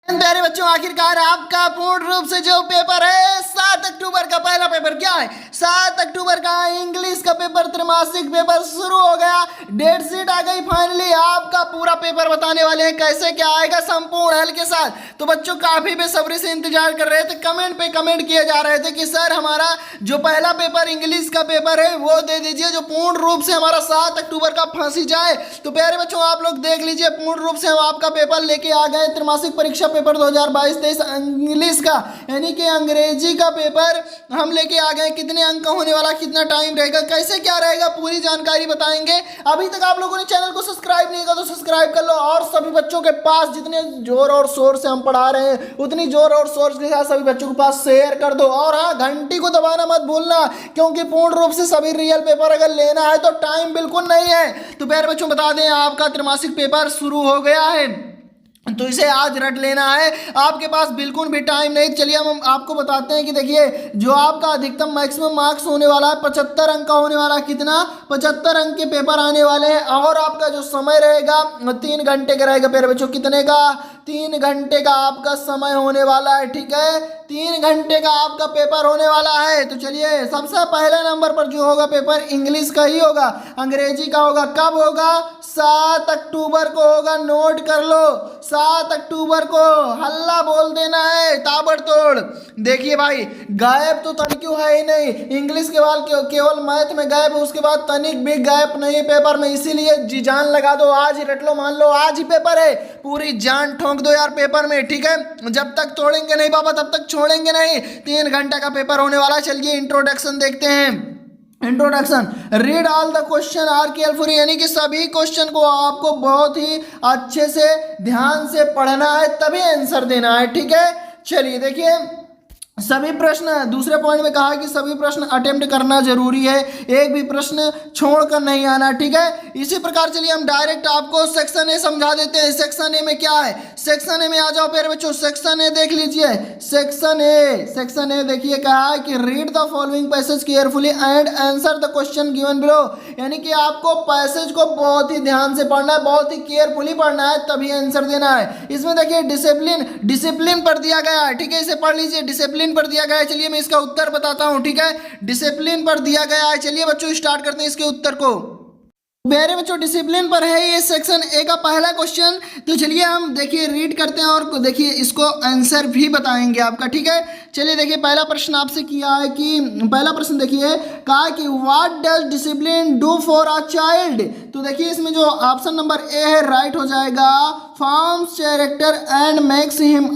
प्यारे बच्चों, आखिरकार आपका पूर्ण रूप से जो पेपर है 7 अक्टूबर का पहला पेपर क्या है 7 अक्टूबर का इंग्लिश का पेपर, त्रैमासिक पेपर शुरू हो गया। डेट शीट आ गई फाइनली। आपका पूरा पेपर बताने वाले हैं कैसे क्या आएगा संपूर्ण हल के साथ। तो बच्चों काफी बेसब्री से इंतजार कर रहे थे, कमेंट पे कमेंट किए जा रहे थे कि सर हमारा जो पहला पेपर इंग्लिश का पेपर है वो दे दीजिए जो पूर्ण रूप से हमारा 7 अक्टूबर का फांसी जाए। तो प्यारे बच्चों आप लोग देख लीजिए, पूर्ण रूप से हम आपका पेपर लेके आ गए। त्रैमासिक परीक्षा पेपर 2022-23 इंग्लिश का यानी कि अंग्रेजी का पेपर हम लेके आ गए। कितने अंक का होने वाला, कितना टाइम रहेगा, कैसे क्या रहेगा, पूरी जानकारी बताएंगे। अभी तक आप लोगों ने चैनल को सब्सक्राइब नहीं किया तो सब्सक्राइब कर लो, और सभी बच्चों के पास जितने जोर और शोर से हम पढ़ा रहे हैं उतनी जोर और शोर के साथ सभी बच्चों के पास शेयर कर दो। और हाँ, घंटी को दबाना मत भूलना, क्योंकि पूर्ण रूप से सभी रियल पेपर अगर लेना है तो टाइम बिल्कुल नहीं है। तो प्यारे बच्चों बता दें, आपका त्रैमासिक पेपर शुरू हो गया है, तो इसे आज रट लेना है, आपके पास बिल्कुल भी टाइम नहीं। चलिए हम आपको बताते हैं कि देखिए जो आपका अधिकतम मैक्सिमम मार्क्स होने वाला है 75 अंक का होने वाला है। कितना? 75 अंक के पेपर आने वाले हैं। और आपका जो समय रहेगा 3 घंटे का रहेगा। प्यारे बच्चों कितने का? 3 घंटे का आपका समय होने वाला है। ठीक है, 3 घंटे का आपका पेपर होने वाला है। तो चलिए सबसे पहले नंबर पर जो होगा पेपर इंग्लिश का ही होगा, अंग्रेजी का होगा। कब होगा? 7 अक्टूबर को होगा, नोट कर लो। 7 अक्टूबर को हल्ला बोल देना है ताबड़तोड़। देखिए भाई, गायब तो तनिक है ही नहीं, इंग्लिश के बाद केवल मैथ में गायब है, उसके बाद तनिक भी गायब नहीं पेपर में। इसीलिए जी जान लगा दो, आज ही रट लो, मान लो आज ही पेपर है, पूरी जान ठोंक दो यार पेपर में। ठीक है, जब तक तोड़ेंगे नहीं बाबा तब तक छोड़ेंगे नहीं। 3 घंटे का पेपर होने वाला है। चलिए इंट्रोडक्शन देखते हैं। Introduction, read all the question are carefully, यानी कि सभी क्वेश्चन को आपको बहुत ही अच्छे से ध्यान से पढ़ना है, तभी आंसर देना है। ठीक है, चलिए देखिए सभी प्रश्न, दूसरे पॉइंट में कहा कि सभी प्रश्न अटेम्प्ट करना जरूरी है, एक भी प्रश्न छोड़कर नहीं आना। ठीक है, इसी प्रकार चलिए हम डायरेक्ट आपको सेक्शन ए समझा देते हैं। सेक्शन ए में क्या है? सेक्शन ए में आ जाओ प्यारे बच्चों, सेक्शन ए देख लीजिए। सेक्शन ए देखिए कहा है कि read the following passage carefully and answer the question given below, यानी कि आपको पैसेज को बहुत ही ध्यान से पढ़ना है, बहुत ही केयरफुली पढ़ना है, तभी आंसर देना है। इसमें देखिए डिसिप्लिन पर दिया गया है। ठीक है, इसे पढ़ लीजिए, डिसिप्लिन पर दिया गया है। चलिए मैं इसका उत्तर बताता हूं। ठीक है, डिसिप्लिन पर दिया गया है। चलिए बच्चों स्टार्ट करते हैं इसके उत्तर को। मेरे बच्चों डिसिप्लिन पर है ये सेक्शन ए का पहला क्वेश्चन। तो चलिए हम देखिए रीड करते हैं और देखिए इसको आंसर भी बताएंगे आपका। ठीक है, चलिए देखिए पहला प्रश्न आपसे किया है कि पहला प्रश्न देखिए कहा कि what does discipline do for a child. तो देखिए इसमें जो ऑप्शन नंबर ए है राइट हो जाएगा, forms character and makes him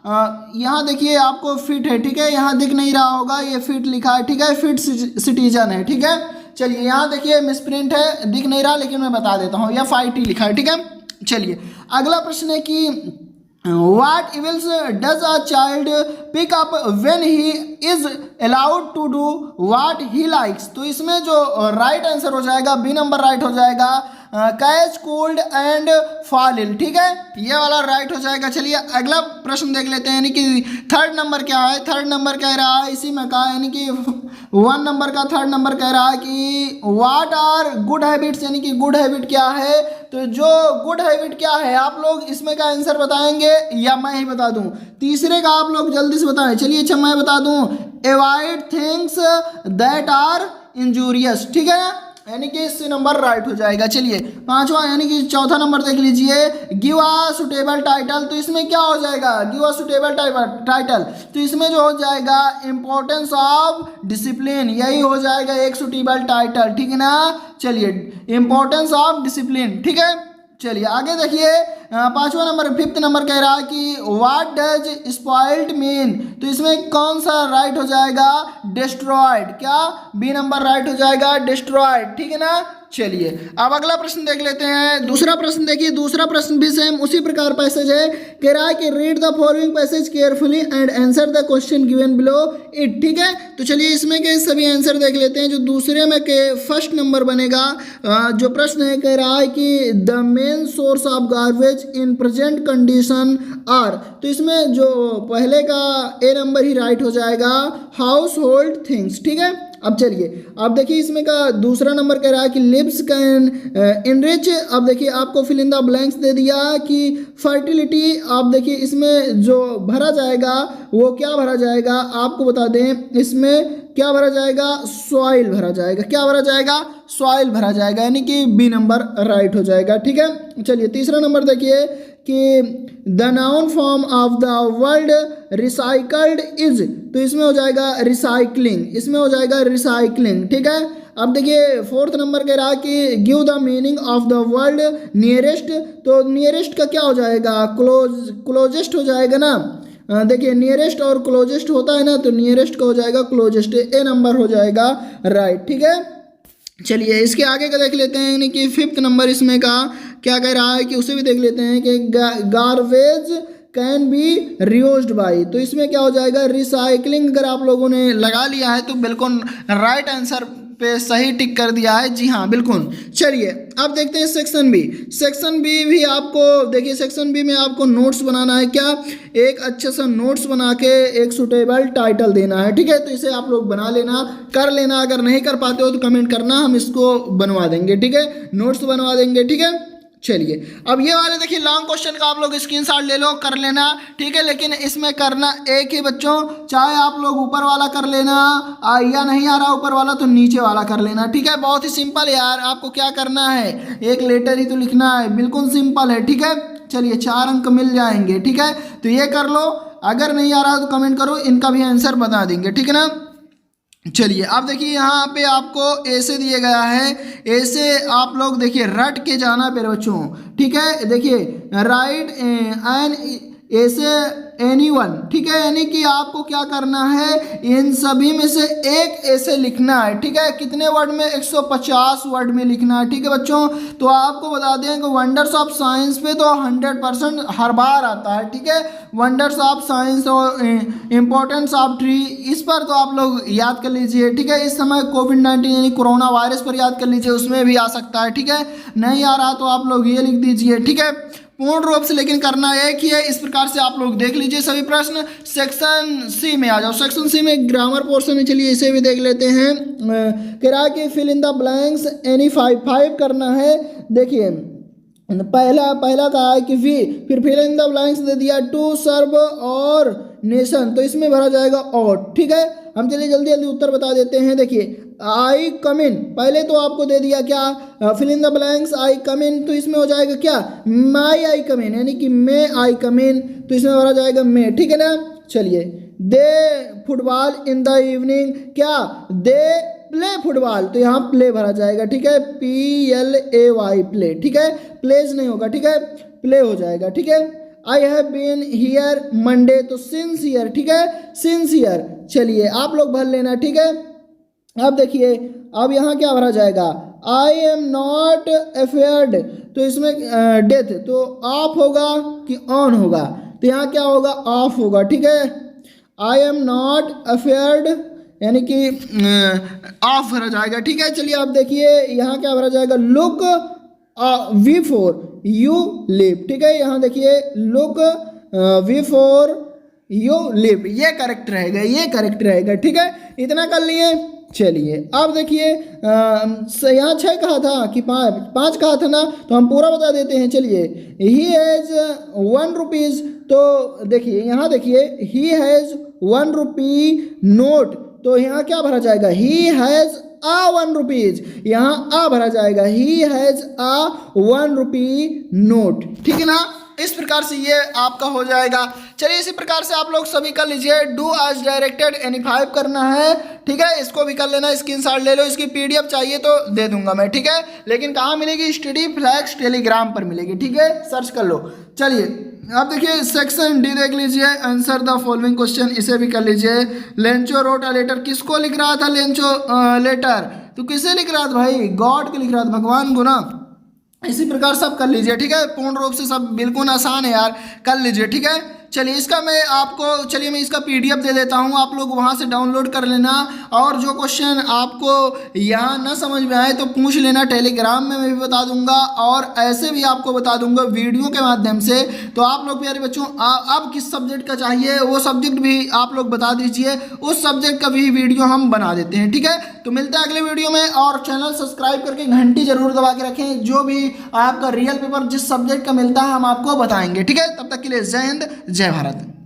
a, यहाँ देखिए आपको फिट है। ठीक है, यहाँ दिख नहीं रहा होगा, ये फिट लिखा है। ठीक है, फिट सिटीजन है। ठीक है, चलिए यहाँ देखिए मिसप्रिंट है, दिख नहीं रहा, लेकिन मैं बता देता हूँ, या फाइट ही लिखा है। ठीक है, चलिए अगला प्रश्न है कि what evils does a child pick up when he is allowed to do what he likes. तो इसमें जो राइट आंसर हो जाएगा, बी नंबर राइट हो जाएगा, catch cold and fall ill. ठीक है, ये वाला राइट हो जाएगा। चलिए अगला प्रश्न देख लेते हैं, यानी कि थर्ड नंबर क्या है। थर्ड नंबर कह रहा है इसी में कहा, यानी कि 1 नंबर का थर्ड नंबर कह रहा है कि व्हाट आर गुड हैबिट्स, यानी कि गुड हैबिट क्या है। तो जो गुड हैबिट क्या है आप लोग इसमें का आंसर बताएंगे या मैं ही बता दूं? तीसरे का आप लोग जल्दी से बताएं। चलिए अच्छा मैं बता दूं, avoid things that are injurious. ठीक है, यानी कि इससे नंबर राइट हो जाएगा। चलिए पांचवा यानी कि चौथा नंबर देख लीजिए, गिव अ सुटेबल टाइटल। तो इसमें क्या हो जाएगा? Give a suitable title. तो इसमें जो हो जाएगा इंपॉर्टेंस ऑफ डिसिप्लिन, यही हो जाएगा एक सुटेबल टाइटल। ठीक है ना, चलिए इंपॉर्टेंस ऑफ डिसिप्लिन। ठीक है, चलिए आगे देखिए पांचवा नंबर, फिफ्थ नंबर कह रहा है कि व्हाट डज स्पॉइल्ड मीन। तो इसमें कौन सा राइट हो जाएगा? डिस्ट्रॉयड। क्या? बी नंबर राइट हो जाएगा, डिस्ट्रॉयड। ठीक है ना, चलिए अब अगला प्रश्न देख लेते हैं। दूसरा प्रश्न देखिए, दूसरा प्रश्न भी सेम उसी प्रकार पैसेज है, कह रहा है कि read the following passage carefully and answer the question given below it. ठीक है, तो चलिए इसमें के सभी आंसर देख लेते हैं। जो दूसरे में के फर्स्ट नंबर बनेगा, जो प्रश्न है कह रहा है कि the main source of garbage in present condition are. तो इसमें जो पहले का ए नंबर ही राइट हो जाएगा, हाउस होल्ड थिंग्स। ठीक है, अब चलिए अब देखिए इसमें का दूसरा नंबर कह रहा है कि लिप्स कैन इनरिच। अब देखिए आपको फिल इन द ब्लैंक्स दे दिया कि फर्टिलिटी। आप देखिए इसमें जो भरा जाएगा वो क्या भरा जाएगा, आपको बता दें इसमें क्या भरा जाएगा, सॉइल भरा जाएगा। क्या भरा जाएगा, सॉइल भरा जाएगा, यानी कि बी नंबर राइट हो जाएगा। ठीक है, चलिए तीसरा नंबर देखिए कि the noun form of the word recycled is, तो इसमें हो जाएगा रिसाइकलिंग, इसमें हो जाएगा रिसाइकलिंग। ठीक है, अब देखिए फोर्थ नंबर कह रहा है कि give the meaning of the word nearest, तो नियरेस्ट का क्या हो जाएगा, क्लोजेस्ट हो जाएगा ना। देखिए नियरेस्ट और क्लोजेस्ट होता है ना, तो नियरेस्ट का हो जाएगा क्लोजेस्ट, ए नंबर हो जाएगा राइट। ठीक है, चलिए इसके आगे का देख लेते हैं, यानी कि फिफ्थ नंबर इसमें का क्या कह रहा है कि उसे भी देख लेते हैं कि गार्बेज कैन बी रियूज्ड बाई, तो इसमें क्या हो जाएगा रिसाइकलिंग। अगर आप लोगों ने लगा लिया है तो बिल्कुल राइट आंसर पे सही टिक कर दिया है, जी हाँ बिल्कुल। चलिए अब देखते हैं सेक्शन बी। सेक्शन बी भी आपको देखिए, सेक्शन बी में आपको नोट्स बनाना है। क्या, एक अच्छा सा नोट्स बना के एक सुटेबल टाइटल देना है। ठीक है, तो इसे आप लोग बना लेना, कर लेना। अगर नहीं कर पाते हो तो कमेंट करना, हम इसको बनवा देंगे। ठीक है, नोट्स बनवा देंगे। ठीक है, चलिए अब ये वाले देखिए लॉन्ग क्वेश्चन का आप लोग स्क्रीनशॉट ले लो, कर लेना। ठीक है, लेकिन इसमें करना एक ही बच्चों, चाहे आप लोग ऊपर वाला कर लेना या नहीं आ रहा ऊपर वाला तो नीचे वाला कर लेना। ठीक है, बहुत ही सिंपल यार, आपको क्या करना है, एक लेटर ही तो लिखना है, बिल्कुल सिंपल है। ठीक है, चलिए 4 अंक मिल जाएंगे। ठीक है, तो ये कर लो, अगर नहीं आ रहा तो कमेंट करो, इनका भी आंसर बता देंगे। ठीक है ना, चलिए अब देखिए यहाँ पे आपको ऐसे दिए गया है, ऐसे आप लोग देखिए रट के जाना मेरे बच्चों। ठीक है, देखिए राइट एन ऐसे एनीवन। ठीक है, यानी कि आपको क्या करना है, इन सभी में से एक ऐसे लिखना है। ठीक है, कितने वर्ड में, 150 वर्ड में लिखना है। ठीक है बच्चों, तो आपको बता दें कि वंडर्स ऑफ साइंस पे तो 100% हर बार आता है। ठीक है, वंडर्स ऑफ साइंस और इम्पोर्टेंस ऑफ ट्री, इस पर तो आप लोग याद कर लीजिए। ठीक है, इस समय कोविड-19 यानी कोरोना वायरस पर याद कर लीजिए, उसमें भी आ सकता है। ठीक है, नहीं आ रहा तो आप लोग ये लिख दीजिए। ठीक है, पूर्ण रूप से लेकिन करना एक ही है। इस प्रकार से आप लोग देख लीजिए सभी प्रश्न। सेक्शन सी में आ जाओ। सेक्शन सी में ग्रामर पोर्शन है, चलिए इसे भी देख लेते हैं। कह के fill in the blanks any 5 करना है। देखिए पहला कहा है कि वी, फिर फिल इन द ब्लैंक्स दे दिया टू सर्व और नेशन, तो इसमें भरा जाएगा और। ठीक है, हम चलिए जल्दी जल्दी उत्तर बता देते हैं। देखिए आई कम इन, पहले तो आपको दे दिया क्या, फिल इन द ब्लैंक्स आई कम इन, तो इसमें हो जाएगा क्या, माई आई कम इन, यानी कि मे आई कम इन, तो इसमें भरा जाएगा मे। ठीक है ना, चलिए दे फुटबॉल इन द इवनिंग, क्या दे प्ले फुटबॉल, तो यहाँ प्ले भरा जाएगा। ठीक है, PLAY प्ले। ठीक है, प्लेज नहीं होगा। ठीक है, प्ले हो जाएगा। ठीक है, I have been here Monday, तो सिंसियर। ठीक है, सिंसियर। चलिए आप लोग भर लेना। ठीक है, अब देखिए अब यहाँ क्या भरा जाएगा, आई एम नॉट अफेयर्ड, तो इसमें डेथ, तो ऑफ होगा कि ऑन होगा, तो यहाँ क्या होगा, ऑफ होगा। ठीक है, आई एम नॉट अफेयर्ड यानी कि ऑफ भरा जाएगा। ठीक है, चलिए आप देखिए यहाँ क्या भरा जाएगा, look we for you live. ठीक है, यहाँ देखिए look we for you live, ये करेक्ट रहेगा, ये करेक्ट रहेगा। ठीक है, इतना कर लिए। चलिए अब देखिए यहाँ 6 कहा था कि 5 कहा था ना, तो हम पूरा बता देते हैं। चलिए ही हैज़ 1 रुपीज़, तो देखिए यहाँ देखिए ही हैज़ 1 रुपी नोट, तो यहाँ क्या भरा जाएगा, ही हैज़ आ 1 रुपीज़, यहाँ आ भरा जाएगा, he has uh 1 rupee note. ठीक है ना, इस प्रकार से ये आपका हो जाएगा। चलिए इसी प्रकार से आप लोग सभी कर लीजिए, डू एज डायरेक्टेड एनी 5 करना है। ठीक है, इसको भी कर लेना, स्क्रीनशॉट ले लो, इसकी PDF चाहिए तो दे दूंगा मैं। ठीक है, लेकिन कहाँ मिलेगी, स्टडी फ्लैक्स टेलीग्राम पर मिलेगी। ठीक है, सर्च कर लो। चलिए अब देखिए सेक्शन डी देख लीजिए, आंसर द फॉलोइंग क्वेश्चन, इसे भी कर लीजिए। लेंचो रोट अ लेटर, किसको लिख रहा था लेंचो लेटर, तो किसे लिख रहा था भाई, गॉड को लिख रहा था, भगवान को ना। इसी प्रकार सब कर लीजिए। ठीक है, पूर्ण रूप से सब बिल्कुल आसान है यार, कर लीजिए। ठीक है, चलिए इसका मैं आपको, चलिए मैं इसका PDF दे देता हूँ, आप लोग वहाँ से डाउनलोड कर लेना। और जो क्वेश्चन आपको यहाँ ना समझ में आए तो पूछ लेना, टेलीग्राम में मैं भी बता दूंगा और ऐसे भी आपको बता दूंगा वीडियो के माध्यम से। तो आप लोग प्यारे बच्चों अब किस सब्जेक्ट का चाहिए वो सब्जेक्ट भी आप लोग बता दीजिए, उस सब्जेक्ट का भी वीडियो हम बना देते हैं। ठीक है, तो मिलते हैं अगले वीडियो में और चैनल सब्सक्राइब करके घंटी जरूर दबा के रखें। जो भी आपका रियल पेपर जिस सब्जेक्ट का मिलता है हम आपको बताएंगे। ठीक है, तब तक के लिए जय हिंद जय भारत।